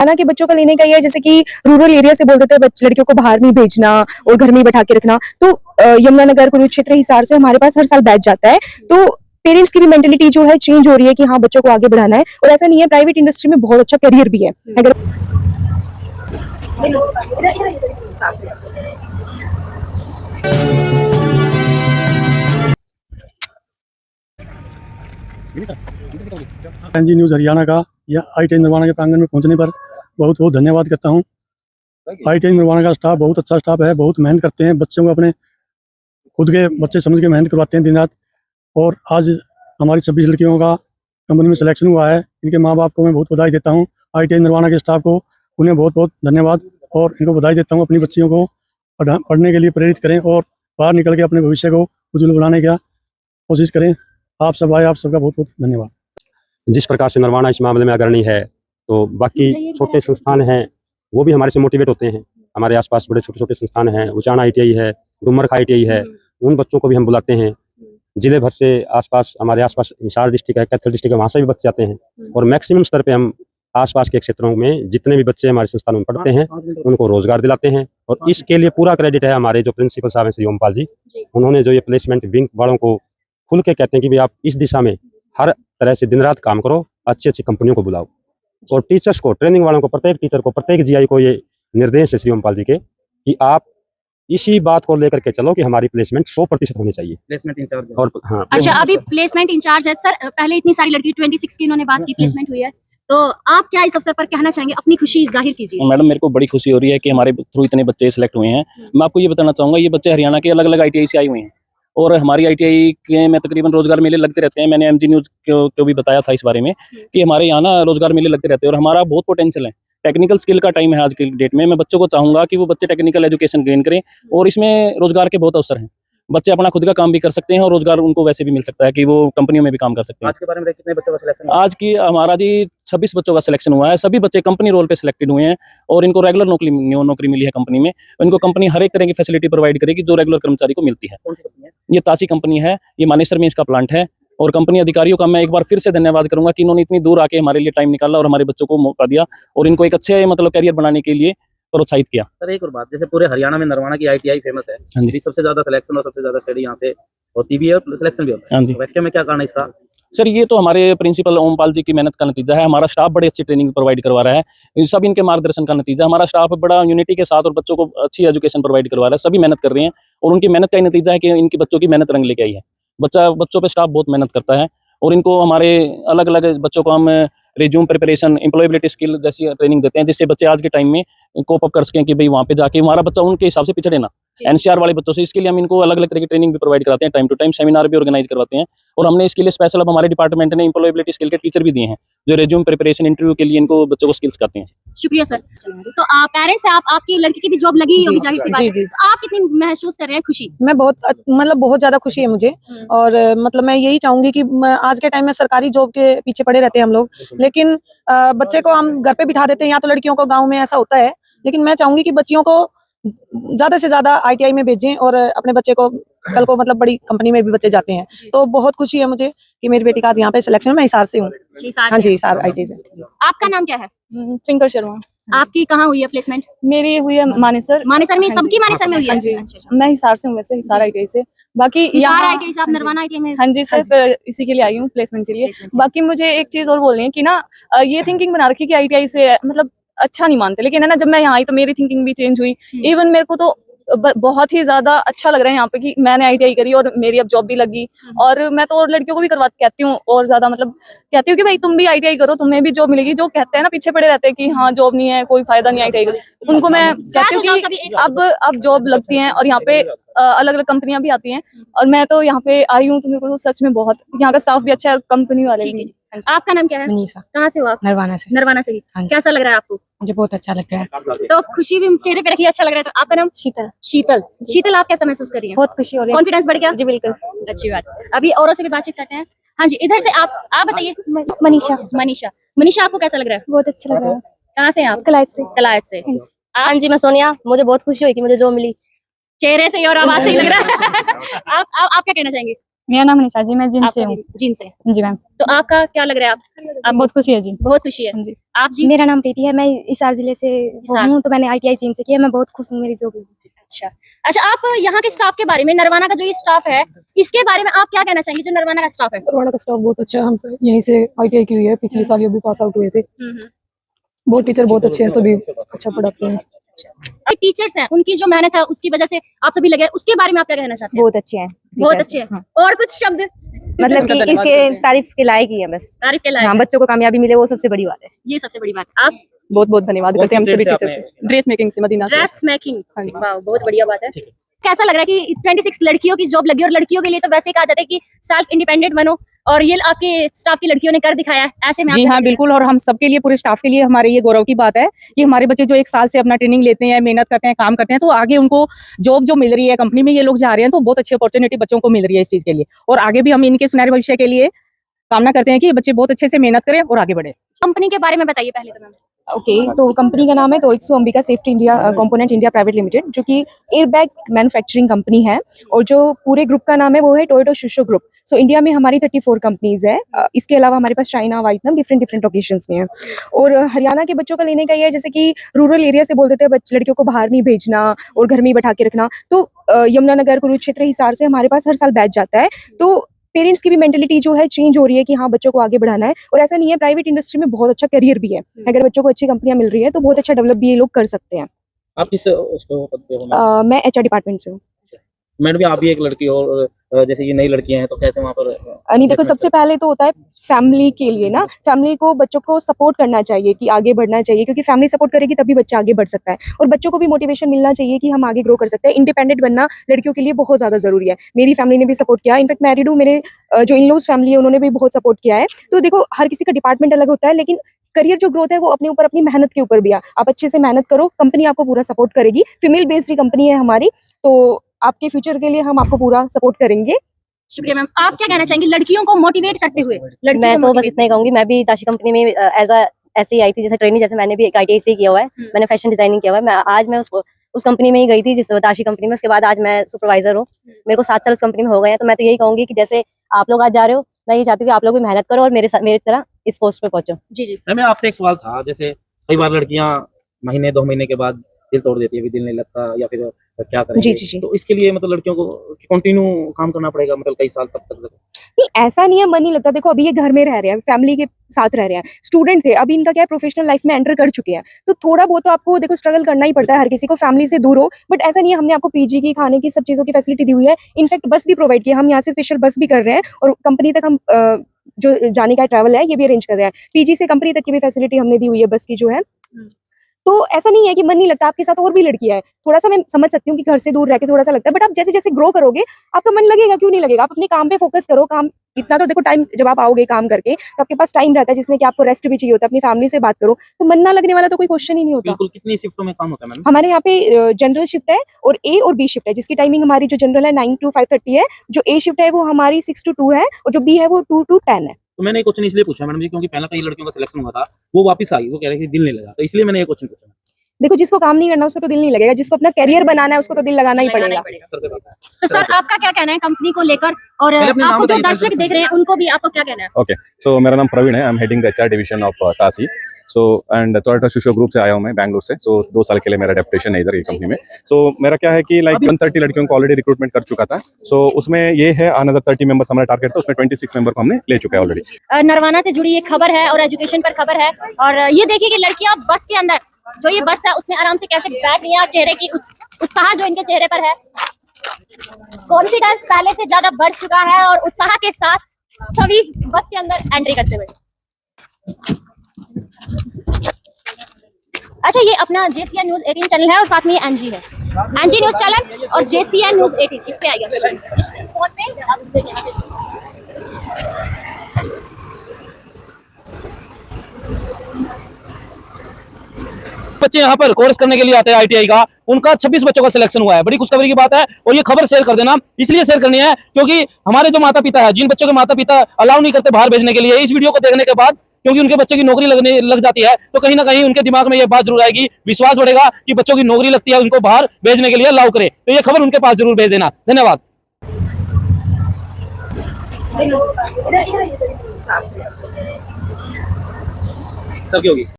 हरियाणा के बच्चों का लेने का ये है, जैसे कि रूरल एरिया से बोलते थे लड़कियों को बाहर नहीं भेजना और घर में ही बैठा के रखना, तो यमुनानगर, कुरुक्षेत्र, हिसार से हमारे पास हर साल बैच जाता है। तो पेरेंट्स की भी मेंटेलिटी जो है चेंज हो रही है कि हाँ बच्चों को आगे बढ़ाना है, और ऐसा नहीं है, प्राइवेट इंडस्ट्री में बहुत अच्छा करियर भी है। अगर एनजी न्यूज़ हरियाणा का या ITI निर्वाणा के प्रांगण में पहुंचने पर बहुत बहुत धन्यवाद करता हूं। ITI निर्वाणा का स्टाफ बहुत अच्छा स्टाफ है, बहुत मेहनत करते हैं, बच्चों को अपने खुद के बच्चे समझ के मेहनत करवाते हैं दिन रात। और आज हमारी 26 लड़कियों का कंपनी में सिलेक्शन हुआ है। इनके माँ बाप को मैं बहुत बधाई देता हूँ, ITI निर्वाणा के स्टाफ को उन्हें बहुत बहुत धन्यवाद, और इनको बधाई देता हूँ। अपनी बच्चियों को पढ़ने के लिए प्रेरित करें और बाहर निकल के अपने भविष्य को उज्जवल बनाने का कोशिश करें। आप सब आए, आप सबका बहुत बहुत धन्यवाद। जिस प्रकार से निर्वाणा इस मामले में अग्रणी है, तो बाकी छोटे संस्थान हैं वो भी हमारे से मोटिवेट होते हैं। हमारे आसपास बड़े छोटे छोटे संस्थान हैं, उचाना ITI है, डुमरखा ITI है, उन बच्चों को भी हम बुलाते हैं। जिले भर से आसपास, हमारे आसपास हिसार डिस्ट्रिक्ट है, कैथल डिस्ट्रिक्ट है, वहाँ से भी बच्चे आते हैं। और मैक्सिमम स्तर पे हम आसपास के क्षेत्रों में जितने भी बच्चे हमारे संस्थान में पढ़ते हैं उनको रोजगार दिलाते हैं। और इसके लिए पूरा क्रेडिट है हमारे जो प्रिंसिपल साहब हैं श्री ओमपाल जी। उन्होंने जो ये प्लेसमेंट विंग वालों को खुल के कहते हैं कि भाई आप इस दिशा में हर तरह से दिन रात काम करो, अच्छी अच्छी कंपनियों को बुलाओ। और टीचर्स को, ट्रेनिंग वालों को, प्रत्येक टीचर को, प्रत्येक GI को ये निर्देश है श्री ओमपाल जी के कि आप इसी बात को लेकर के चलो कि हमारी प्लेसमेंट 100% होनी चाहिए। प्लेसमेंट इंचार्ज और हाँ, अच्छा, अभी प्लेसमेंट इंचार्ज है सर। पहले इतनी सारी लड़की 26 की इन्होंने बात की, प्लेसमेंट हुई है, तो आप क्या इस अवसर पर कहना चाहेंगे? अपनी खुशी जाहिर कीजिए। मैडम, मेरे को बड़ी खुशी हो रही है कि हमारे थ्रू इतने बच्चे सिलेक्ट हुए हैं। मैं आपको ये बताना चाहूंगा, ये बच्चे हरियाणा के अलग अलग ITI से आए हुए हैं, और हमारी ITI के में तकरीबन रोजगार मेले लगते रहते हैं। मैंने MG न्यूज़ को भी बताया था इस बारे में कि हमारे यहाँ ना रोजगार मेले लगते रहते हैं, और हमारा बहुत पोटेंशियल है। टेक्निकल स्किल का टाइम है आज के डेट में। मैं बच्चों को चाहूंगा कि वो बच्चे टेक्निकल एजुकेशन गेन करें, और इसमें रोजगार के बहुत अवसर हैं। बच्चे अपना खुद का काम भी कर सकते हैं और रोजगार उनको वैसे भी मिल सकता है कि वो कंपनियों में भी काम कर सकते हैं। आज के बारे में कितने बच्चों का सिलेक्शन? आज की हमारा जी 26 बच्चों का सिलेक्शन हुआ है। सभी बच्चे कंपनी रोल पे सिलेक्टेड हुए हैं, और इनको रेगुलर नौकरी मिली है कंपनी में। इनको कंपनी हर एक तरह की फैसिलिटी प्रोवाइड करेगी जो रेगुलर कर्मचारी को मिलती है। कौन सी कंपनी है? ये तासी कंपनी है, ये मानेसर में इसका प्लांट है। और कंपनी अधिकारियों का मैं एक बार फिर से धन्यवाद करूंगा कि इन्होंने इतनी दूर आके हमारे लिए टाइम निकाला और हमारे बच्चों को मौका दिया, और इनको एक अच्छे करियर बनाने के लिए प्रोत्साहित किया। सर, एक और बात, जैसे पूरे हरियाणा में निर्वाणा की ITI फेमस है, सबसे ज्यादा सिलेक्शन और सबसे ज्यादा स्टडी यहाँ से होती भी है और सिलेक्शन भी होता है। तो वाकई में क्या कारण है इसका? सर, ये तो हमारे प्रिंसिपल ओमपाल जी की मेहनत का नतीजा है। हमारा स्टाफ बड़ी अच्छी ट्रेनिंग प्रोवाइड करवा रहा है, सब इनके मार्गदर्शन का नतीजा। हमारा स्टाफ बड़ा यूनिटी के साथ और बच्चों को अच्छी एजुकेशन प्रोवाइड करवा रहा है। सभी मेहनत कर रहे हैं, और उनकी मेहनत का ही नतीजा है कि इनकी बच्चों की मेहनत रंग लेके आई है। बच्चों पे स्टाफ बहुत मेहनत करता है, और इनको हमारे अलग अलग बच्चों को हम रिज्यूम प्रिपरेशन, एम्प्लॉयबिलिटी स्किल जैसी ट्रेनिंग देते हैं, जिससे बच्चे आज के टाइम में कोप अप कर सकें कि भाई वहाँ पे जाके हमारा बच्चा उनके हिसाब से पिछड़े ना NCR वाले बच्चों से। इसके लिए हम इनको अलग अलग तरह की ट्रेनिंग भी प्रोवाइड कराते हैं, टाइम टू टाइम सेमिनार भी ऑर्गेनाइज करवाते हैं। और हमने इसके लिए स्पेशल अब हमारे डिपार्टमेंट ने एम्प्लॉयबिलिटी स्किल के टीचर भी दिए हैं, जो रिज्यूम प्रिपरेशन, इंटरव्यू के लिए इनको बच्चों को स्किल्स सिखाते हैं। शुक्रिया सर। तो पेरेंट्स है, आपकी लड़की की भी जॉब लगी होगी जाहिर सी बात। जी। तो आप कितनी महसूस कर रहे हैं खुशी? मैं बहुत बहुत ज्यादा खुशी है मुझे, और मैं यही चाहूंगी कि आज के टाइम में सरकारी जॉब के पीछे पड़े रहते हैं हम लोग, लेकिन बच्चे को हम घर पे बिठा देते हैं, या तो लड़कियों को गाँव में ऐसा होता है। लेकिन मैं चाहूंगी कि बच्चियों को ज्यादा से ज्यादा ITI में भेजें, और अपने बच्चे को कल को बड़ी कंपनी में भी बच्चे जाते हैं। तो बहुत खुशी है मुझे कि मेरी बेटी का यहाँ पे सिलेक्शन। मैं हिसार से हूँ। हाँ जी, हिसार ITI से। आपका नाम क्या है? ट्विंकल शर्मा। आपकी कहाँ हुई है प्लेसमेंट? मेरी हुई है मानेसर। मानेसर में? सबकी मानेसर में हुई है? हाँ जी, मैं हिसार से हूँ, वैसे हिसार ITI से। बाकी यहाँ ITI से आप निर्वाणा ITI में? हाँ जी, सिर्फ इसी के लिए आई हूँ, प्लेसमेंट के लिए। बाकी मुझे एक चीज और बोलनी है कि ना, ये थिंकिंग बना रखी कि ITI से अच्छा नहीं मानते, लेकिन है ना, जब मैं यहाँ आई तो मेरी थिंकिंग भी चेंज हुई। इवन मेरे को तो बहुत ही ज्यादा अच्छा लग रहा है यहाँ पे कि मैंने ITI करी और मेरी अब जॉब भी लगी। और मैं तो और लड़कियों को भी कहती हूँ, और ज्यादा कहती हूँ कि भाई तुम भी ITI करो, तुम्हें भी जॉब मिलेगी। जो कहते हैं ना, पीछे पड़े रहते हैं कि हाँ जॉब नहीं है, कोई फायदा नहीं ITI करो, उनको मैं कहती हूँ कि अब जॉब लगती है, और यहाँ पे अलग अलग कंपनियां भी आती हैं। और मैं तो यहाँ पे आई हूँ, तो मेरे को तो सच में बहुत, यहाँ का स्टाफ भी अच्छा है और कंपनी वाले भी। आपका नाम क्या है? मनीषा। कहाँ से हो आप? निर्वाणा से। निर्वाणा से ही। कैसा लग रहा है आपको? मुझे बहुत अच्छा लग रहा है। तो खुशी भी चेहरे पे रखी, अच्छा लग रहा है। तो आपका नाम? शीतल। शीतल, शीतल, आप कैसा महसूस कर रही हैं? बहुत खुशी हो रही है। कॉन्फिडेंस बढ़ गया? जी बिल्कुल। अच्छी बात। अभी औरों से भी बातचीत करते हैं। हाँ जी, इधर से आप बताइए। मनीषा। मनीषा, मनीषा, आपको कैसा लग रहा है? बहुत अच्छा लग रहा है। कहाँ से आप? कलायत से। कलायत से। हाँ जी, मैं सोनिया। मुझे बहुत खुशी हुई कि मुझे जॉब मिली। चेहरे से और आवाज से ही लग रहा है। आप क्या कहना चाहेंगे? मेरा नाम निशा जी, मैं जिन से हूँ। जिन से। जी मैम। तो आपका क्या लग रहा है? आप बहुत खुशी है जी। बहुत खुशी है जी। आप जी? मेरा नाम प्रीति है, मैं हिसार जिले से हूँ, तो मैंने ITI चीन से किया, मैं बहुत खुश हूँ मेरी जॉब में। अच्छा, आप यहाँ के स्टाफ के बारे में, नरवाना का जो ये स्टाफ है, इसके बारे में आप क्या कहना चाहेंगे? जो नरवाना का स्टाफ है, नरवाना का स्टाफ बहुत अच्छा है। हम यहीं से ITI की हुई है, पिछले साल भी पास आउट हुए थे। बहुत टीचर बहुत अच्छे हैं, सभी अच्छा पढ़ाते हैं। टीचर्स हैं, उनकी जो मेहनत है उसकी वजह से आप सभी लगे, उसके बारे में आप क्या कहना चाहते हैं? बहुत अच्छे हैं, बहुत अच्छे हैं। और कुछ शब्द मतलब कि इसके तारीफ के लायक ही है बस। तारीफ के लायक। हाँ, बच्चों को कामयाबी मिले वो सबसे बड़ी बात है। ये सबसे बड़ी बात। आप? बहुत बहुत धन्यवाद करते हैं हम सभी टीचर से। ड्रेस मेकिंग से, मदीना से। ड्रेस मेकिंग, हाँ जी। वाह, बहुत बढ़िया बात है। कैसा लग रहा है कि 26 लड़कियों की जॉब लगी, और लड़कियों के लिए तो वैसे कहा जाता है कि सेल्फ इंडिपेंडेंट बनो, और ये आपके स्टाफ की लड़कियों ने कर दिखाया है। ऐसे में जी हाँ, बिल्कुल, और हम सबके लिए, पूरे स्टाफ के लिए हमारे ये गौरव की बात है कि हमारे बच्चे जो 1 साल से अपना ट्रेनिंग लेते हैं, मेहनत करते हैं, काम करते हैं, तो आगे उनको जॉब जो मिल रही है कंपनी में, ये लोग जा रहे हैं, तो बहुत अच्छी अपॉर्चुनिटी बच्चों को मिल रही है इस चीज के लिए। और आगे भी हम इनके सुनहरे भविष्य के लिए कामना करते हैं कि बच्चे बहुत अच्छे से मेहनत करें और आगे बढ़े। कंपनी के बारे में बताइए पहले तो मैम। ओके, तो कंपनी का नाम है Toitsu Ambika safety India component India private limited, जो कि एयरबैग मैन्युफैक्चरिंग कंपनी है, और जो पूरे ग्रुप का नाम है वो है Toyota Tsusho group. So India में हमारी 34 कंपनीज है। इसके अलावा हमारे पास चाइना, वियतनाम, डिफरेंट लोकेशंस में है। और हरियाणा के बच्चों का लेने का ये है, जैसे कि रूरल एरिया से बोलते थे लड़कियों को बाहर नहीं भेजना और घर में ही बैठा के रखना, तो यमुनानगर, कुरुक्षेत्र, हिसार से हमारे पास हर साल बैच जाता है। तो पेरेंट्स की भी मेंटेलिटी जो है चेंज हो रही है कि हाँ, बच्चों को आगे बढ़ाना है। और ऐसा नहीं है, प्राइवेट इंडस्ट्री में बहुत अच्छा करियर भी है। अगर बच्चों को अच्छी कंपनियां मिल रही है तो बहुत अच्छा डेवलप भी ये लोग कर सकते हैं। आप किस उसको पद पे हो? मैं HR डिपार्टमेंट से हूँ। मैडम, आप भी एक लड़की हो, और जैसे ये नई लड़कियां हैं, तो कैसे वहाँ पर नहीं, देखो, सबसे पहले तो होता है फैमिली के लिए ना, फैमिली को बच्चों को सपोर्ट करना चाहिए कि आगे बढ़ना चाहिए, क्योंकि फैमिली सपोर्ट करेगी तभी बच्चा आगे बढ़ सकता है। और बच्चों को भी मोटिवेशन मिलना चाहिए कि हम आगे ग्रो कर सकते हैं। इंडिपेंडेंट बनना लड़कियों के लिए बहुत ज्यादा जरूरी है। मेरी फैमिली ने भी सपोर्ट किया, इनफैक्ट मैरिड हूँ, मेरे जो इन-लॉज फैमिली है उन्होंने भी बहुत सपोर्ट किया है। तो देखो, हर किसी का डिपार्टमेंट अलग होता है, लेकिन करियर जो ग्रोथ है वो अपने ऊपर, अपनी मेहनत के ऊपर भी है। आप अच्छे से मेहनत करो, कंपनी आपको पूरा सपोर्ट करेगी। फीमेल बेस्ड कंपनी है हमारी, तो आपके फ्यूचर के लिए हम आपको पूरा सपोर्ट करेंगे। शुक्रिया मैम। आप क्या कहना चाहेंगे लड़कियों को मोटिवेट करते हुए? मैं तो बस इतना ही कहूंगी, मैं भी ताशी कंपनी में ऐसे ही आई थी, जैसे ट्रेनिंग, जैसे मैंने भी एक ITI से किया हुआ है, मैंने फैशन डिजाइनिंग किया हुआ है। आज मैं उस कंपनी में ही गई थी, जिस ताशी कंपनी में। उसके बाद आज मैं सुपरवाइजर हूँ, मेरे को 7 साल उस कंपनी में हो गए हैं। तो मैं तो यही कहूंगी कि जैसे आप लोग आज जा रहे हो, मैं ये चाहती हूँ कि आप लोग भी मेहनत करो और मेरे तरह इस पोस्ट पे पहुंचो। जी। मैं आपसे एक सवाल था, जैसे कई बार लड़कियां महीने 2 महीने के बाद दिल तोड़ देती है, अभी दिल नहीं लगता, या फिर क्या करेंगे? जी। तो इसके लिए मतलब लड़कियों को कंटिन्यू काम करना पड़ेगा, मतलब कई साल तक? नहीं, ऐसा नहीं है, मन नहीं लगता। देखो, अभी ये घर में रह रहे हैं, फैमिली के साथ रह रहे हैं, स्टूडेंट थे, अभी इनका क्या है, प्रोफेशनल लाइफ में एंटर कर चुके हैं, तो थोड़ा बहुत तो आपको देखो स्ट्रगल करना ही पड़ता है, हर किसी को फैमिली से दूर हो। बट ऐसा नहीं है, हमने आपको PG की, खाने की, सब चीजों की फैसिलिटी दी हुई है। इनफैक्ट बस भी प्रोवाइड किया, हम यहाँ से स्पेशल बस भी कर रहे हैं, और कंपनी तक हम जो जाने का ट्रैवल है ये भी अरेंज कर रहे हैं। PG से कंपनी तक की भी फैसिलिटी हमने दी हुई है, बस की जो है। तो ऐसा नहीं है कि मन नहीं लगता। आपके साथ और भी लड़कियां है, थोड़ा सा मैं समझ सकती हूँ कि घर से दूर रह के थोड़ा सा लगता है, बट आप जैसे जैसे ग्रो करोगे आपका मन लगेगा, क्यों नहीं लगेगा। आप अपने काम पे फोकस करो। काम इतना तो देखो, टाइम जब आप आओगे काम करके तो आपके पास टाइम रहता है जिसमें कि आपको रेस्ट भी चाहिए होता है, अपनी फैमिली से बात करो, तो मन ना लगने वाला तो कोई क्वेश्चन ही नहीं होता। बिल्कुल। कितनी शिफ्टों में काम होता है मैम? हमारे यहाँ पे जनरल शिफ्ट है और A और B शिफ्ट है, जिसकी टाइमिंग हमारी जो जनरल है 9 to 5:30 है, जो A शिफ्ट है वो हमारी 6 to 2 है, और जो B है वो 2 to 10 है। तो मैंने ये क्वेश्चन इसलिए पूछा मैडम जी, क्योंकि पहला कई लड़कियों का सिलेक्शन हुआ था, वो वापस आई, वो कह रहे कि दिल नहीं लगा, तो इसलिए मैंने ये क्वेश्चन पूछा। देखो, जिसको काम नहीं करना उसको तो दिल नहीं लगेगा, जिसको अपना करियर बनाना है उसको तो दिल लगाना ही पड़ेगा। तो सर, आपका क्या कहना है कंपनी को लेकर, और आपको जो दर्शक देख रहे हैं उनको भी आपको क्या कहना है? ओके, सो मेरा नाम प्रवीण है, I am heading the HR division of TASI. So and Toyota Tsusho group से आया हूँ मैं, बैंगलोर से। सो 2 साल के लिए मेरा डेप्यूटेशन है इधर ये कंपनी में। तो मेरा क्या है कि लाइक 130 लड़कियों को ऑलरेडी रिक्रूटमेंट कर चुका था। सो उसमें ये है अनदर 30 मेंबर्स हमारा टारगेट था, उसमें 26 मेंबर को हमने ले चुका है ऑलरेडी। नरवाना से जुड़ी एक खबर है और एजुकेशन पर खबर है, और ये देखिए कि लड़कियां बस के अंदर, जो ये बस है उसमें आराम से कैसे बैठ रही है। चेहरे की उत्साह जो इनके चेहरे पर है, कॉन्फिडेंस पहले से ज्यादा बढ़ चुका है, और उत्साह के साथ सभी बस के अंदर एंट्री करते हुए। अच्छा, ये अपना JCN न्यूज 18 चैनल है, और साथ में ये NG है, NG न्यूज चैनल और JCN न्यूज 18, इस पे आइए, इस फोन पे आप देखिए। बच्चे यहाँ पर कोर्स करने के लिए आते हैं ITI का, उनका 26 बच्चों का सिलेक्शन हुआ है। बड़ी खुशखबरी की बात है, और ये खबर शेयर कर देना, इसलिए शेयर करनी है क्योंकि हमारे जो माता पिता है, जिन बच्चों के माता पिता अलाउ नहीं करते बाहर भेजने के लिए, इस वीडियो को देखने के बाद, क्योंकि उनके बच्चे की नौकरी लग जाती है, तो कहीं ना कहीं उनके दिमाग में ये बात जरूर आएगी, विश्वास बढ़ेगा कि बच्चों की नौकरी लगती है, उनको बाहर भेजने के लिए अलाउ करे। तो ये खबर उनके पास जरूर भेज देना। धन्यवाद। सबकी होगी